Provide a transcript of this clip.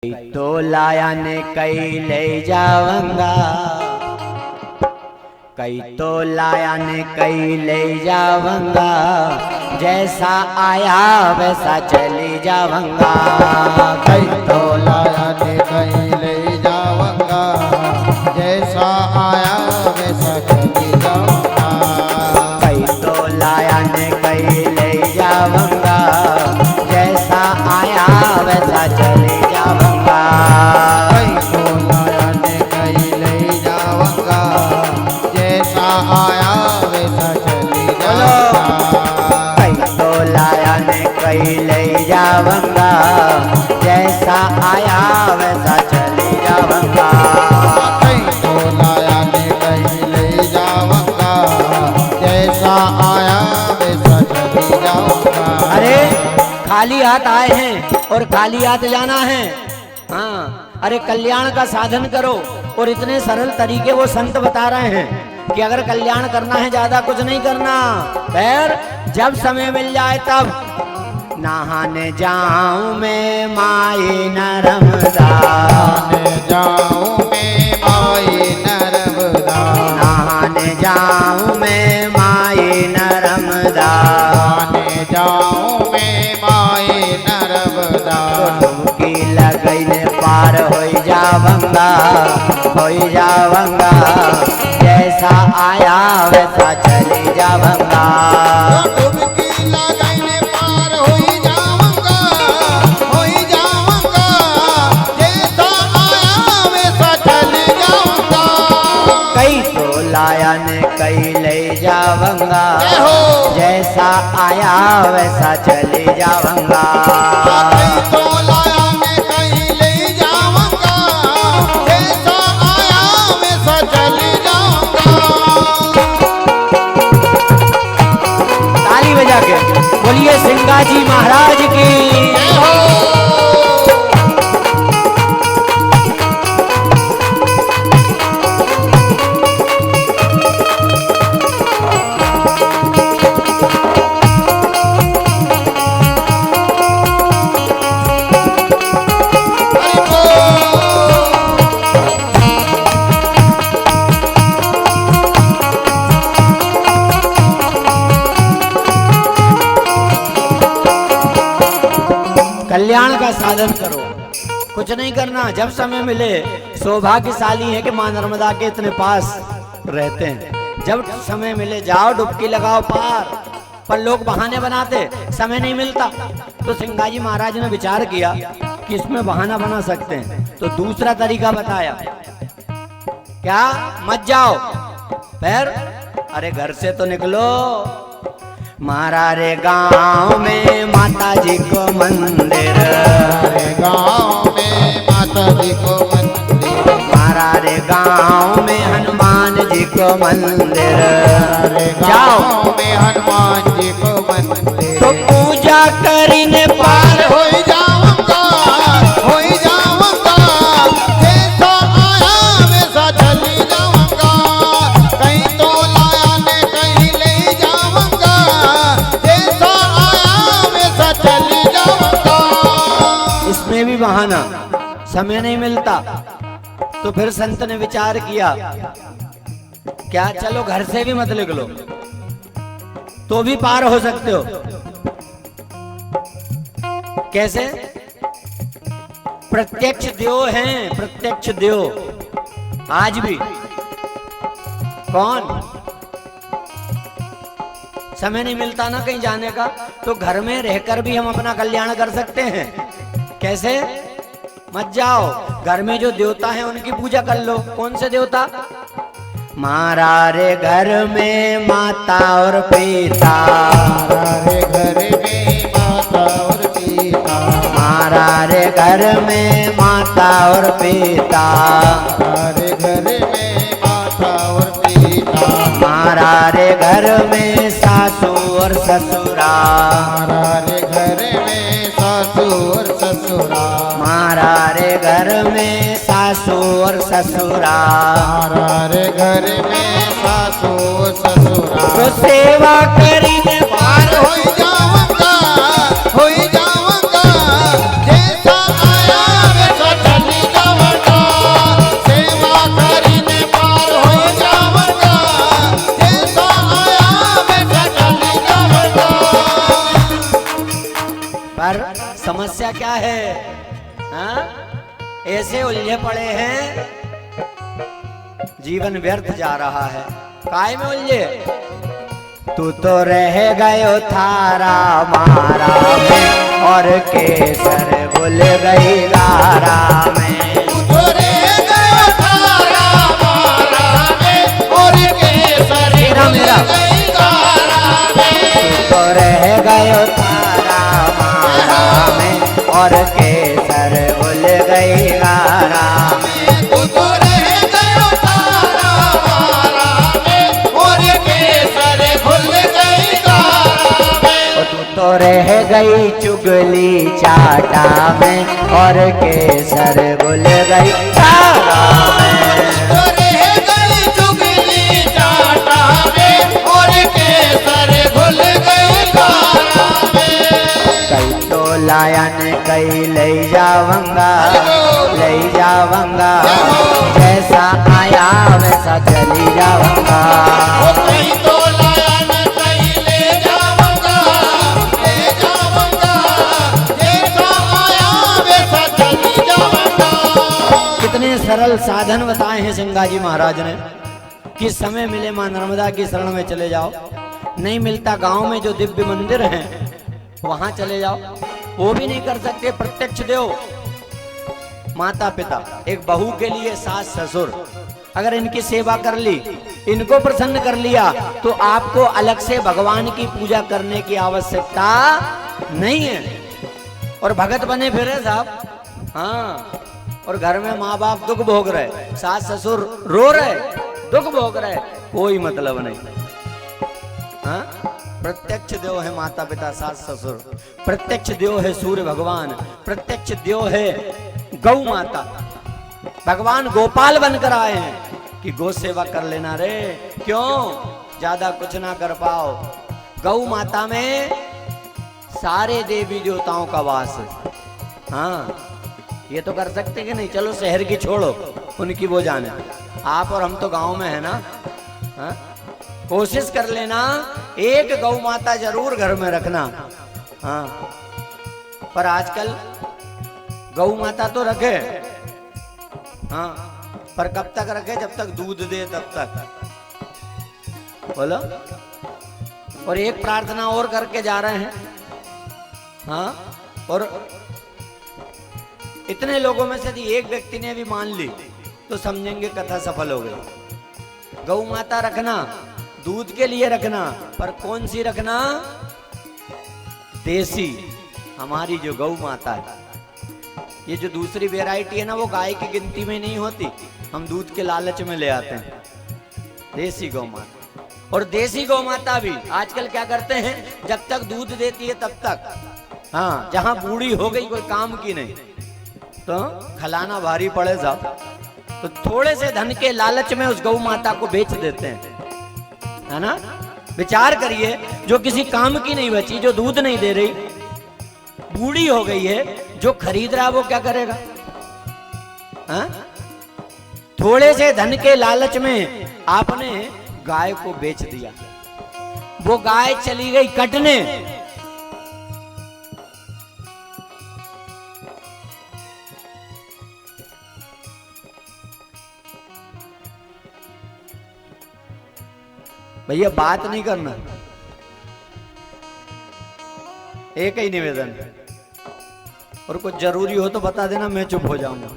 कई तो लाया ने कई ले जावंगा, कई तो लाया ने कई ले जावंगा, जैसा आया वैसा चली जावंगा। कई तो लाया ने कई ले जावंगा, जैसा आया वैसा चली जावंगा। कई तो लाया ने कई ले जावंगा, जैसा आया वैसा चली जावंगा। कई तो लाया ने कई ले जावंगा, जैसा आया वैसा चली जावंगा। कई तो लाया ने कई ले जावंगा, जैसा आया वैसा चली जावंगा। कई तो लाया ने कई ले जावंगा, जैसा आया वैसा चली जावंगा। अरे खाली हाथ आए हैं और खाली हाथ जाना है। हाँ, अरे कल्याण का साधन करो। और इतने सरल तरीके वो संत बता रहे हैं कि अगर कल्याण करना है ज्यादा कुछ नहीं करना, फिर जब समय मिल जाए तब नहाने जाऊं मैं माई नर्मदा, नहाने जाऊं मैं माई नर्मदा, नहाने जाऊं मैं माई नर्मदा, नहाने जाऊं मैं माई नर्मदा। डुबकी लगैले पार हो जावंगा, हो जावंगा, जैसा आया वैसा चली जावंगा। डुबकी लगाइले पार होई जावंगा, होई जावंगा, जैसा आया वैसा चली जावंगा। कई तो लाया ने कई ले जावंगा, जैसा आया वैसा चली जावंगा। कई तो लाया ने कई ले जावंगा, जैसा आया वैसा चली जावंगा। ताली बजा के बोलिए सिंगाजी महाराज की। कल्याण का साधन करो, कुछ नहीं करना। जब समय मिले, सौभाग्यशाली है कि मां नर्मदा के इतने पास रहते हैं। जब समय मिले जाओ, डुबकी लगाओ पार। पर लोग बहाने बनाते, समय नहीं मिलता। तो सिंगाजी महाराज ने विचार किया कि इसमें बहाना बना सकते हैं, तो दूसरा तरीका बताया। क्या? मत जाओ। फिर अरे घर से तो निकलो। मारा रे गांव में माता जी को मंदिर, हमारे गाँव में माता जी को मंदिर, मारा रे गांव में हनुमान जी को मंदिर। हमारे जाओ गाँव में हनुमान जी को मंदिर। तो पूजा करीने पार हो होई जावंगा, होई जावंगा, जैसा आया वैसा चली जावंगा। कहीं तो लाया ने कहीं ले जावंगा, जैसा आया वैसा चली जावंगा। इसमें भी बहाना, समय नहीं मिलता। तो फिर संत ने विचार किया, क्या चलो घर से भी मत निकलो तो भी पार हो सकते हो। कैसे? प्रत्यक्ष देव हैं, प्रत्यक्ष देव आज भी। कौन? समय नहीं मिलता ना कहीं जाने का, तो घर में रहकर भी हम अपना कल्याण कर सकते हैं। कैसे? मत जाओ, घर में जो देवता हैं उनकी पूजा कर लो। कौन से देवता? मारा रे घर में माता और पिता, हमारे घर में माता और पिता, मारा रे घर में माता और पिता, हमारे घर में माता और पिता, मारा रे घर में सासू और ससुरा, हमारे घर में सासू और ससुरा, मारा रे घर में सासू और ससुरा। हमारे घर में सासू और ससुरा। तो सेवा करीने पार होई जावंगा, होई जावंगा, जैसा आया वैसा समस्या क्या है? हाँ? ऐसे उलझे पड़े हैं, जीवन व्यर्थ जा रहा है। काय में उलझे? तू तो रह गयो थारा मारा में, और केसर भूल गई गारा में। तू तो रह गयो थारा मारा में, और केसर भूल गई गारा में। तू तो रह गयो थारा मारा में, और केसर भूल गई गारा में। तू तो रह गयो थारा मारा में, और केसर भूल गई गारा में। तू तो रह गई चुगली चाटा में, और केसर भूल गई गारा में। तो रह गई चुगली चाटा में, और केसर भूल गई गारा में। कई तो लायन कई ले जावंगा, ले जावंगा, जैसा आया वैसा चली जावंगा। ओ कहीं तो लायन कहीं ले जावंगा, ले जावंगा, जैसा आया वैसा चली जावंगा। कितने सरल साधन बताए हैं सिंगा जी महाराज ने कि समय मिले मां नर्मदा की शरण में चले जाओ। नहीं मिलता गांव में जो दिव्य मंदिर हैं वहां चले जाओ, वो भी नहीं कर सकते। प्रत्यक्ष देव माता पिता, एक बहू के लिए सास ससुर, अगर इनकी सेवा कर ली, इनको प्रसन्न कर लिया, तो आपको अलग से भगवान की पूजा करने की आवश्यकता नहीं है। और भगत बने फिरे साहब। हाँ, और घर में माँ बाप दुख भोग रहे, सास ससुर रो रहे, दुख भोग रहे, कोई मतलब नहीं। हाँ? प्रत्यक्ष देव है माता पिता सास ससुर, प्रत्यक्ष देव है सूर्य भगवान, प्रत्यक्ष देव है गौ माता। भगवान गोपाल बनकर आए हैं कि गौ सेवा कर लेना रे। क्यों? ज्यादा कुछ ना कर पाओ। गौ माता में सारे देवी देवताओं का वास है। हाँ, ये तो कर सकते कि नहीं? चलो शहर की छोड़ो, उनकी वो जाने, आप और हम तो गांव में है ना। हाँ? कोशिश कर लेना एक गौ माता जरूर घर में रखना। हाँ, पर आजकल गौ माता तो रखे, हाँ, पर कब तक रखे? जब तक दूध दे तब तक। बोलो। और एक प्रार्थना और करके जा रहे हैं। हाँ, और इतने लोगों में से यदि एक व्यक्ति ने भी मान ली तो समझेंगे कथा सफल हो गई। गौ माता रखना, दूध के लिए रखना, पर कौन सी रखना? देसी, हमारी जो गौ माता है। ये जो दूसरी वैरायटी है ना, वो गाय की गिनती में नहीं होती, हम दूध के लालच में ले आते हैं। देसी गौ माता। और देसी गौ माता भी आजकल क्या करते हैं, जब तक दूध देती है तब तक, हाँ, जहां बूढ़ी हो गई कोई काम की नहीं तो खलाना भारी पड़े साहब, तो थोड़े से धन के लालच में उस गौ माता को बेच देते हैं, है ना। विचार करिए, जो किसी काम की नहीं बची, जो दूध नहीं दे रही, बूढ़ी हो गई है, जो खरीद रहा है वो क्या करेगा? हा? थोड़े से धन के लालच में आपने गाय को बेच दिया, वो गाय चली गई कटने, भैया बात नहीं करना, एक ही निवेदन, और कुछ जरूरी हो तो बता देना, मैं चुप हो जाऊंगा।